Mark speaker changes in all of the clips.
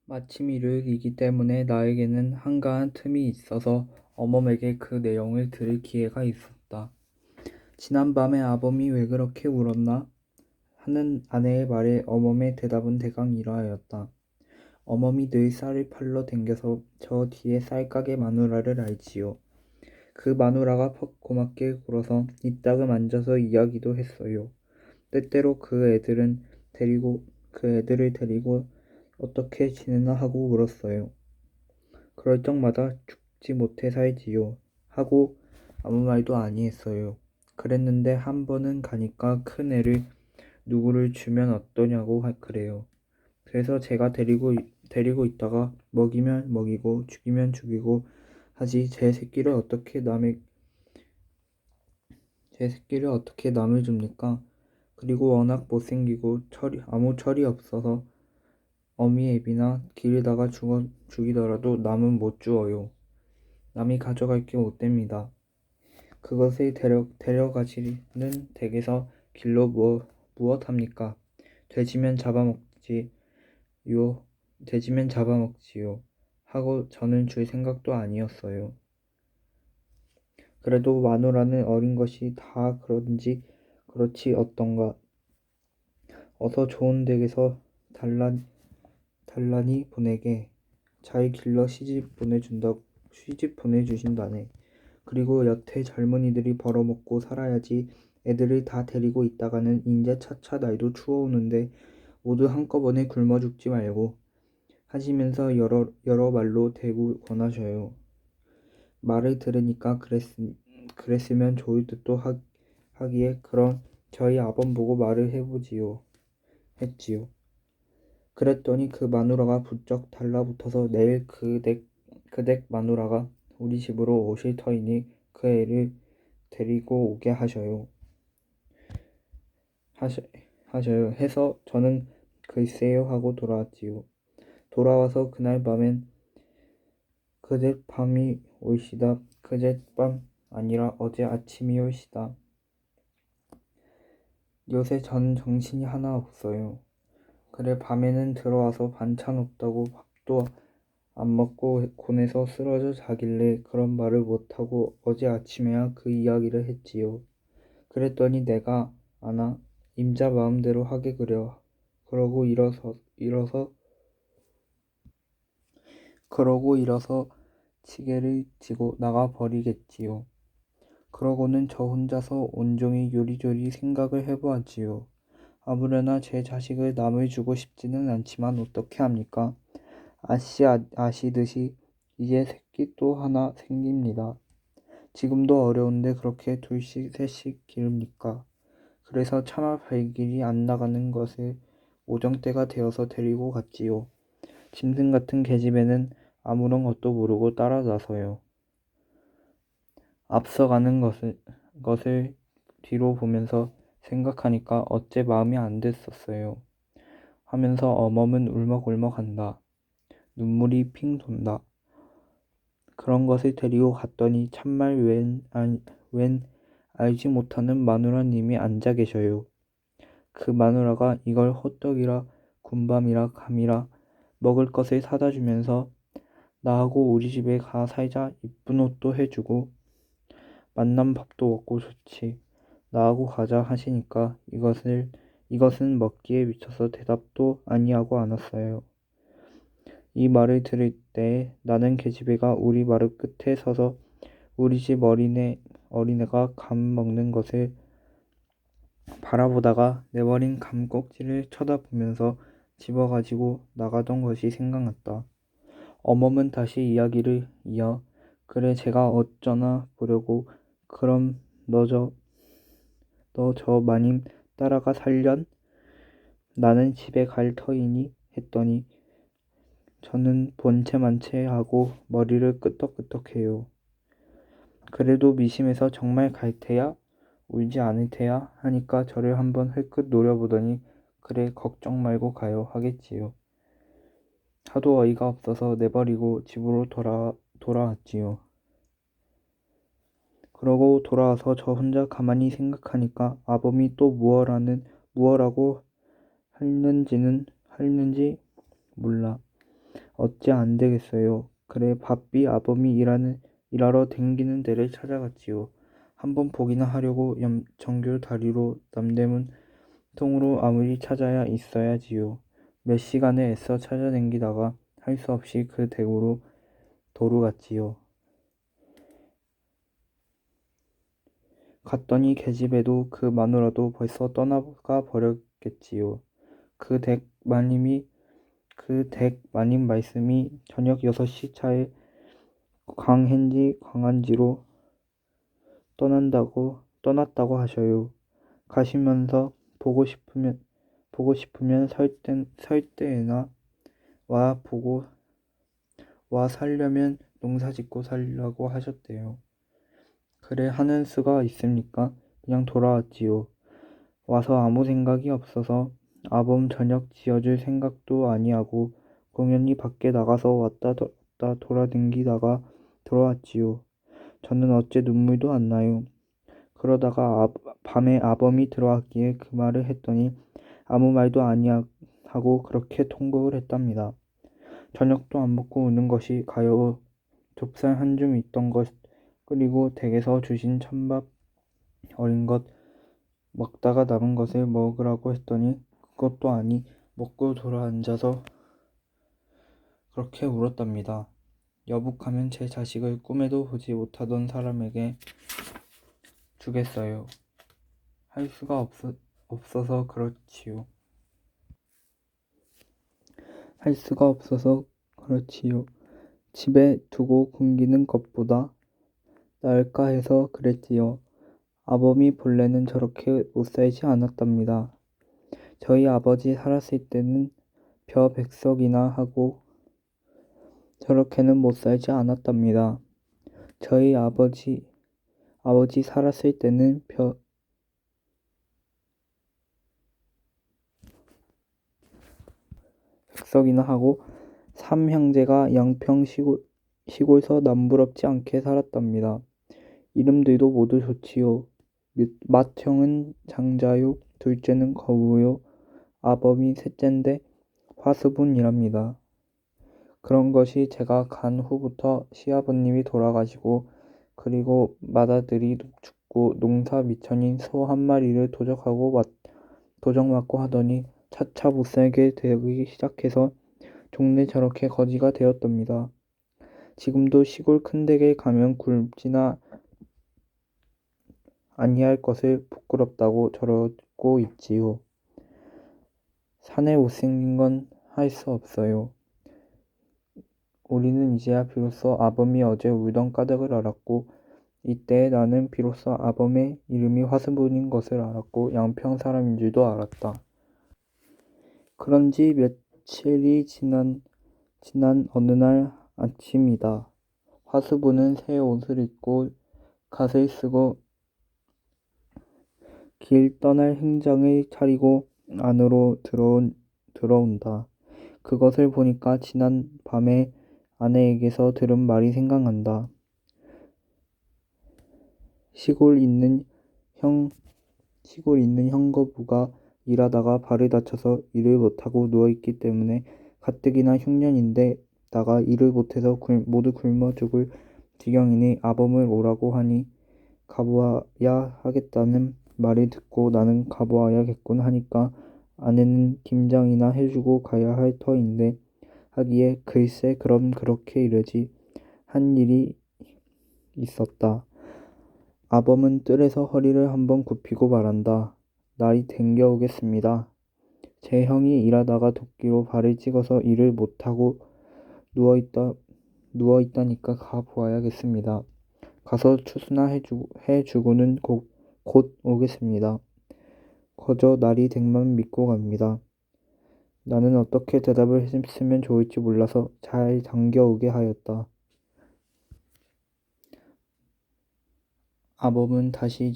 Speaker 1: 마침 일요일이기 때문에 나에게는 한가한 틈이 있어서 어멈에게 그 내용을 들을 기회가 있었다. 지난밤에 아범이 왜 그렇게 울었나? 하는 아내의 말에 어멈의 대답은 대강 이러하였다. 어멈이 늘 쌀을 팔러 댕겨서 저 뒤에 쌀가게 마누라를 알지요. 그 마누라가 퍽 고맙게 굴어서 이따금 앉아서 이야기도 했어요. 때때로 그 애들을 데리고 어떻게 지내나 하고 물었어요. 그럴 적마다 죽지 못해 살지요. 하고 아무 말도 아니했어요. 그랬는데 한 번은 가니까 큰 애를 누구를 주면 어떠냐고 그래요. 그래서 제가 데리고 있다가 먹이면 먹이고 죽이면 죽이고 하지 제 새끼를 어떻게 남을 줍니까? 그리고 워낙 못생기고 아무 철이 없어서 어미애비나 기르다가 죽이더라도 남은 못 주어요. 남이 가져갈 게 못 됩니다. 그것을 데려가시는 댁에서 길로 무엇합니까? 돼지면 잡아먹지요. 돼지면 잡아먹지요. 하고 저는 줄 생각도 아니었어요. 그래도 마누라는 어린 것이 다 그렇지 어떤가. 어서 좋은 댁에서 달란이 보내게. 잘 길러 시집 보내주신다네. 그리고 여태 젊은이들이 벌어먹고 살아야지 애들을 다 데리고 있다가는 인제 차차 날도 추워오는데 모두 한꺼번에 굶어 죽지 말고 하시면서 여러 말로 대고 권하셔요. 말을 들으니까 그랬으면 좋을 듯도 하기에 그럼 저희 아범 보고 말을 했지요. 그랬더니 그 마누라가 부쩍 달라붙어서 내일 그댁 마누라가 우리 집으로 오실 터이니 그 애를 데리고 오게 하셔요 해서 저는 글쎄요 하고 돌아왔지요. 돌아와서 그날 밤엔 그젯 밤이 올시다. 그젯 밤 아니라 어제 아침이 올시다. 요새 전 정신이 하나 없어요. 그래 밤에는 들어와서 반찬 없다고 밥도 안 먹고 곤에서 쓰러져 자길래 그런 말을 못하고 어제 아침에야 그 이야기를 했지요. 그랬더니 내가 아나 임자 마음대로 하게 그려. 그러고 일어서 지게를 지고 나가 버리겠지요. 그러고는 저 혼자서 온종일 요리조리 생각을 해보았지요. 아무래나 제 자식을 남을 주고 싶지는 않지만 어떻게 합니까? 아시듯이 이제 새끼 또 하나 생깁니다. 지금도 어려운데 그렇게 둘씩 셋씩 기릅니까? 그래서 차마 발길이 안 나가는 것을 오정때가 되어서 데리고 갔지요. 짐승 같은 계집애는 아무런 것도 모르고 따라 나서요. 앞서가는 것을 뒤로 보면서 생각하니까 어째 마음이 안 됐었어요. 하면서 어멈은 울먹울먹한다. 눈물이 핑 돈다. 그런 것을 데리고 갔더니 참말 웬 알지 못하는 마누라님이 앉아 계셔요. 그 마누라가 이걸 호떡이라 군밤이라 감이라 먹을 것을 사다 주면서 나하고 우리 집에 가 살자 이쁜 옷도 해주고 맛난 밥도 먹고 좋지. 나하고 가자 하시니까 이것은 먹기에 미쳐서 대답도 아니하고 않았어요. 이 말을 들을 때 나는 계집애가 우리 마루 끝에 서서 우리 집 어린애가 감 먹는 것을 바라보다가 내버린 감 꼭지를 쳐다보면서 집어가지고 나가던 것이 생각났다. 어멈은 다시 이야기를 이어 그래 제가 어쩌나 보려고 그럼 너 저 마님 따라가 살련? 나는 집에 갈 터이니 했더니 저는 본체만체 하고 머리를 끄덕끄덕해요. 그래도 미심해서 정말 갈 테야? 울지 않을 테야? 하니까 저를 한번 흘끗 노려보더니 그래 걱정 말고 가요 하겠지요. 하도 어이가 없어서 내버리고 집으로 돌아왔지요. 그러고 돌아와서 저 혼자 가만히 생각하니까 아범이 또 무어라고 했는지 몰라. 어째 안 되겠어요. 그래 바삐 아범이 일하러 댕기는 데를 찾아갔지요. 한번 보기나 하려고 정교 다리로 남대문 통으로 아무리 찾아야 있어야지요. 몇 시간을 애써 찾아댕기다가 할 수 없이 그 대구로 도로 갔지요. 갔더니 계집애도 그 마누라도 벌써 떠나가 버렸겠지요. 그 댁 마님 말씀이 저녁 6시 차에 광안지로 떠났다고 하셔요. 가시면서 보고 싶으면 설 때에나 와 살려면 농사 짓고 살라고 하셨대요. 그래 하는 수가 있습니까? 그냥 돌아왔지요. 와서 아무 생각이 없어서 아범 저녁 지어줄 생각도 아니하고 공연히 밖에 나가서 왔다 돌아댕기다가 들어왔지요. 저는 어째 눈물도 안 나요. 그러다가 밤에 아범이 들어왔기에 그 말을 했더니 아무 말도 아니하고 그렇게 통곡을 했답니다. 저녁도 안 먹고 우는 것이 가여워 좁쌀 한 줌 있던 것 끓이고 댁에서 주신 찬밥 어린 것 먹다가 남은 것을 먹으라고 했더니 그것도 아니 먹고 돌아앉아서 그렇게 울었답니다. 여북하면 제 자식을 꿈에도 보지 못하던 사람에게 주겠어요. 할 수가 없어서 그렇지요. 할 수가 없어서 그렇지요. 집에 두고 굶기는 것보다 나을까 해서 그랬지요. 아범이 본래는 저렇게 못 살지 않았답니다. 저희 아버지 살았을 때는 벼 백석이나 하고 저렇게는 못 살지 않았답니다. 저희 아버지 살았을 때는 벼 백석이나 하고 삼형제가 양평 시골서 남부럽지 않게 살았답니다. 이름들도 모두 좋지요. 맏형은 장자요, 둘째는 거우요, 아범이 셋째인데 화수분이랍니다. 그런 것이 제가 간 후부터 시아버님이 돌아가시고 그리고 맏아들이 죽고 농사 미천인 소 한 마리를 도적 맞고 하더니 차차 못살게 되기 시작해서 종래 저렇게 거지가 되었답니다. 지금도 시골 큰 댁에 가면 굶지나 아니할 것을 부끄럽다고 저러고 있지요. 산에 못생긴 건 할 수 없어요. 우리는 이제야 비로소 아범이 어제 울던 까닭을 알았고 이때에 나는 비로소 아범의 이름이 화수분인 것을 알았고 양평 사람인 줄도 알았다. 그런지 며칠이 지난 어느 날 아침이다. 화수분은 새 옷을 입고 갓을 쓰고 길 떠날 행장을 차리고 안으로 들어온다. 그것을 보니까 지난 밤에 아내에게서 들은 말이 생각난다. 시골 있는 형거부가 일하다가 발을 다쳐서 일을 못하고 누워있기 때문에 가뜩이나 흉년인데다가 일을 못해서 모두 굶어 죽을 지경이니 아범을 오라고 하니 가보아야 하겠다는 말을 듣고 나는 가보아야겠군 하니까 아내는 김장이나 해주고 가야 할 터인데 하기에 글쎄 그럼 그렇게 이르지 한 일이 있었다. 아범은 뜰에서 허리를 한번 굽히고 말한다. 날이 댕겨오겠습니다. 제 형이 일하다가 도끼로 발을 찍어서 일을 못하고 누워있다니까 가보아야겠습니다. 가서 추수나 해주고는 곧 오겠습니다. 거저 날이 댕만 믿고 갑니다. 나는 어떻게 대답을 했으면 좋을지 몰라서 잘 당겨오게 하였다. 아범은 다시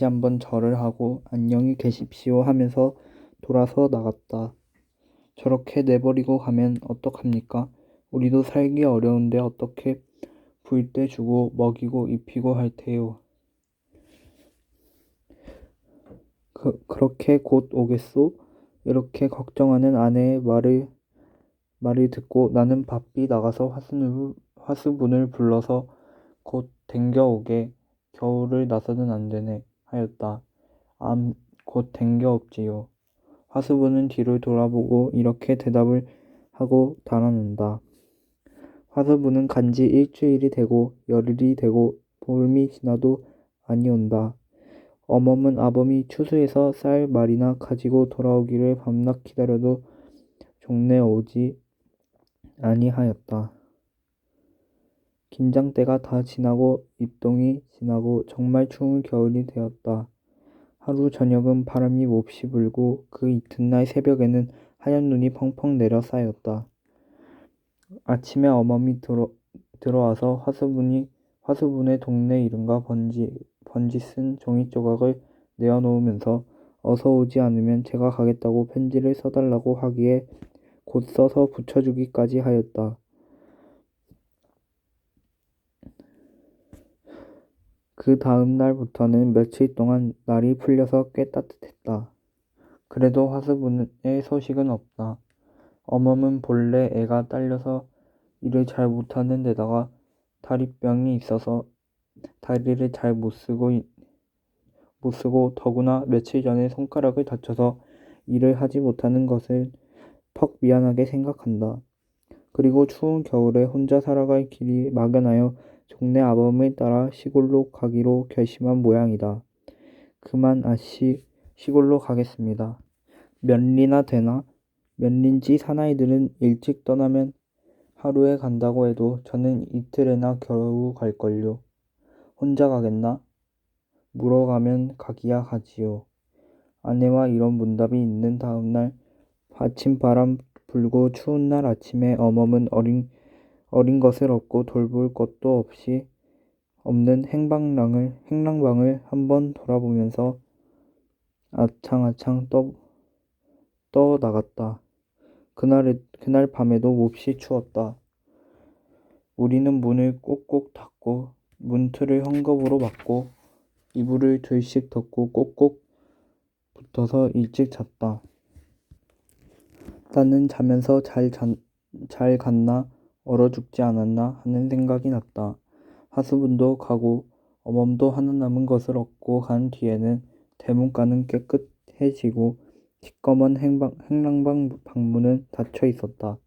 Speaker 1: 한번 절을 하고 안녕히 계십시오 하면서 돌아서 나갔다. 저렇게 내버리고 가면 어떡합니까? 우리도 살기 어려운데 어떻게 불 때 주고 먹이고 입히고 할 테요. 그렇게 곧 오겠소? 이렇게 걱정하는 아내의 말을 듣고 나는 바삐 나가서 화수분을 불러서 곧 댕겨오게. 겨울을 나서는 안 되네 하였다. 곧 댕겨옵지요. 화수분은 뒤를 돌아보고 이렇게 대답을 하고 달아난다. 화수분은 간지 일주일이 되고 열흘이 되고 보름이 지나도 아니온다. 어멈은 아범이 추수해서 쌀 말이나 가지고 돌아오기를 밤낮 기다려도 종래 오지 아니하였다. 김장때가 다 지나고 입동이 지나고 정말 추운 겨울이 되었다. 하루 저녁은 바람이 몹시 불고 그 이튿날 새벽에는 하얀 눈이 펑펑 내려 쌓였다. 아침에 어멈이 들어와서 화수분에 동네 이름과 번지 쓴 종이 조각을 내어놓으면서 어서 오지 않으면 제가 가겠다고 편지를 써달라고 하기에 곧 써서 붙여주기까지 하였다. 그 다음 날부터는 며칠 동안 날이 풀려서 꽤 따뜻했다. 그래도 화수분의 소식은 없다. 어멈은 본래 애가 딸려서 일을 잘 못하는 데다가 다리병이 있어서 다리를 잘 못 쓰고 더구나 며칠 전에 손가락을 다쳐서 일을 하지 못하는 것을 퍽 미안하게 생각한다. 그리고 추운 겨울에 혼자 살아갈 길이 막연하여 종래 아범을 따라 시골로 가기로 결심한 모양이다. 그만 아씨 시골로 가겠습니다. 면리나 되나? 면린지 사나이들은 일찍 떠나면 하루에 간다고 해도 저는 이틀에나 겨우 갈걸요. 혼자 가겠나? 물어가면 가기야 가지요. 아내와 이런 문답이 있는 다음 날 아침바람 불고 추운 날 아침에 어멈은 어린 것을 얻고 돌볼 것도 없는 행랑방을 한번 돌아보면서 아창아창 떠 나갔다. 그날 밤에도 몹시 추웠다. 우리는 문을 꼭꼭 닫고 문틀을 헝겊으로 막고 이불을 들씩 덮고 꼭꼭 붙어서 일찍 잤다. 나는 자면서 잘 갔나 얼어 죽지 않았나 하는 생각이 났다. 하수분도 가고 어멈도 하나 남은 것을 얻고 간 뒤에는 대문가는 깨끗해지고 시꺼먼 행랑방 방문은 닫혀 있었다.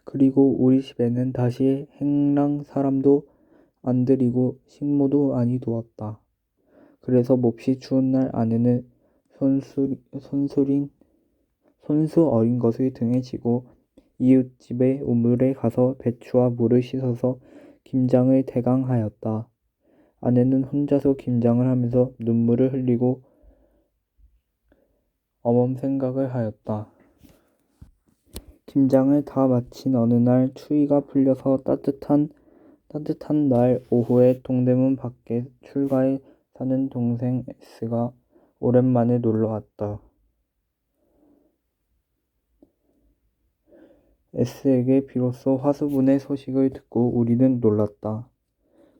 Speaker 1: 그리고 우리 집에는 다시 행랑 사람도 안 들이고 식모도 아니 두었다. 그래서 몹시 추운 날 아내는 손수 어린 것을 등에 지고 이웃집의 우물에 가서 배추와 물을 씻어서 김장을 대강하였다. 아내는 혼자서 김장을 하면서 눈물을 흘리고 어멈 생각을 하였다. 김장을 다 마친 어느 날 추위가 풀려서 따뜻한 날 오후에 동대문 밖에 출가에 사는 동생 S가 오랜만에 놀러 왔다. S에게 비로소 화수분의 소식을 듣고 우리는 놀랐다.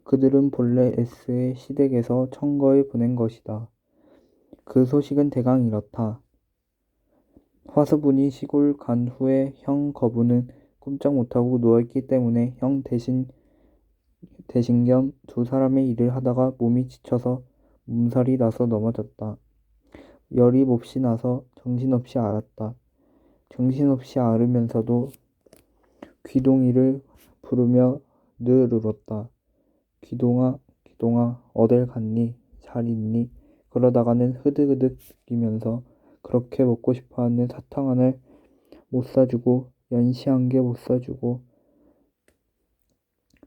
Speaker 1: 그들은 본래 S의 시댁에서 청거에 보낸 것이다. 그 소식은 대강 이렇다. 화수분이 시골 간 후에 형 거부는 꼼짝 못하고 누워있기 때문에 형 대신 겸 두 사람의 일을 하다가 몸이 지쳐서 몸살이 나서 넘어졌다. 열이 몹시 나서 정신없이 앓았다. 정신없이 앓으면서도 귀동이를 부르며 늘 울었다. 귀동아, 귀동아, 어딜 갔니? 잘 있니? 그러다가는 흐득흐득 웃기면서 그렇게 먹고 싶어하는 사탕 하나를 못 사주고 연시 한 개 못 사주고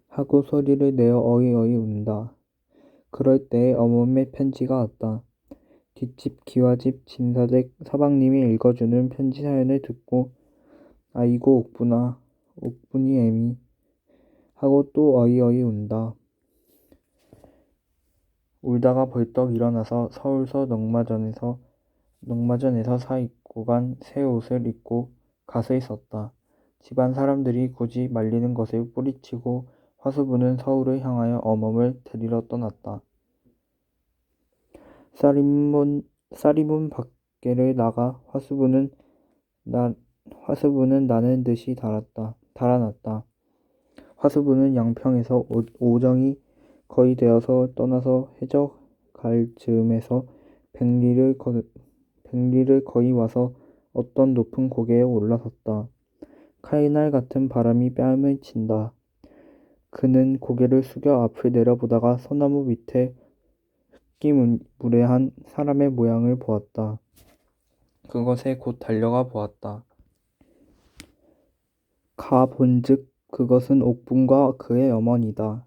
Speaker 1: 하고 소리를 내어 어이어이 운다. 그럴 때에 어멈의 편지가 왔다. 뒷집 기와집 진사댁 서방님이 읽어주는 편지 사연을 듣고 아이고 옥분이 애미 하고 또 어이어이 운다. 울다가 벌떡 일어나서 서울서 농마전에서 사 입고 간 새 옷을 입고 가서 있었다. 집안 사람들이 굳이 말리는 것을 뿌리치고 화수분은 서울을 향하여 어멈을 데리러 떠났다. 쌀이문 밖에를 나가 화수분은 나는 듯이 달아났다. 화수분은 양평에서 오정이 거의 되어서 떠나서 해적갈 즈음에서 백리를 거의 와서 어떤 높은 고개에 올라섰다. 칼날 같은 바람이 뺨을 친다. 그는 고개를 숙여 앞을 내려보다가 소나무 밑에 무례한 사람의 모양을 보았다. 그것에 곧 달려가 보았다. 가 본즉 그것은 옥분과 그의 어머니다.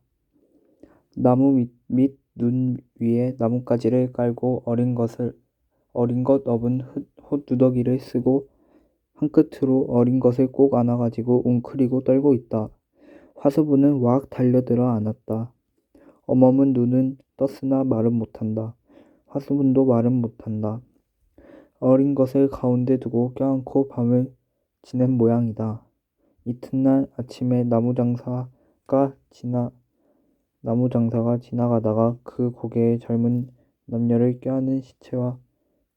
Speaker 1: 나무 밑 눈 위에 나뭇가지를 깔고 어린 것 업은 홑두더기를 쓰고 한 끝으로 어린 것을 꼭 안아가지고 웅크리고 떨고 있다. 화수분은 왁 달려들어 안았다. 어멈은 눈은 떴으나 말은 못한다. 화수분도 말은 못한다. 어린 것을 가운데 두고 껴안고 밤을 지낸 모양이다. 이튿날 아침에 나무 장사가 지나가다가 그 고개에 젊은 남녀를 껴안은 시체와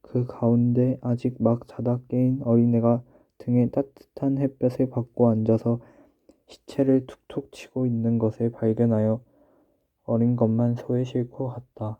Speaker 1: 그 가운데 아직 막 자다 깨인 어린애가 등에 따뜻한 햇볕을 받고 앉아서 시체를 툭툭 치고 있는 것을 발견하여 어린 것만 소에 싣고 갔다.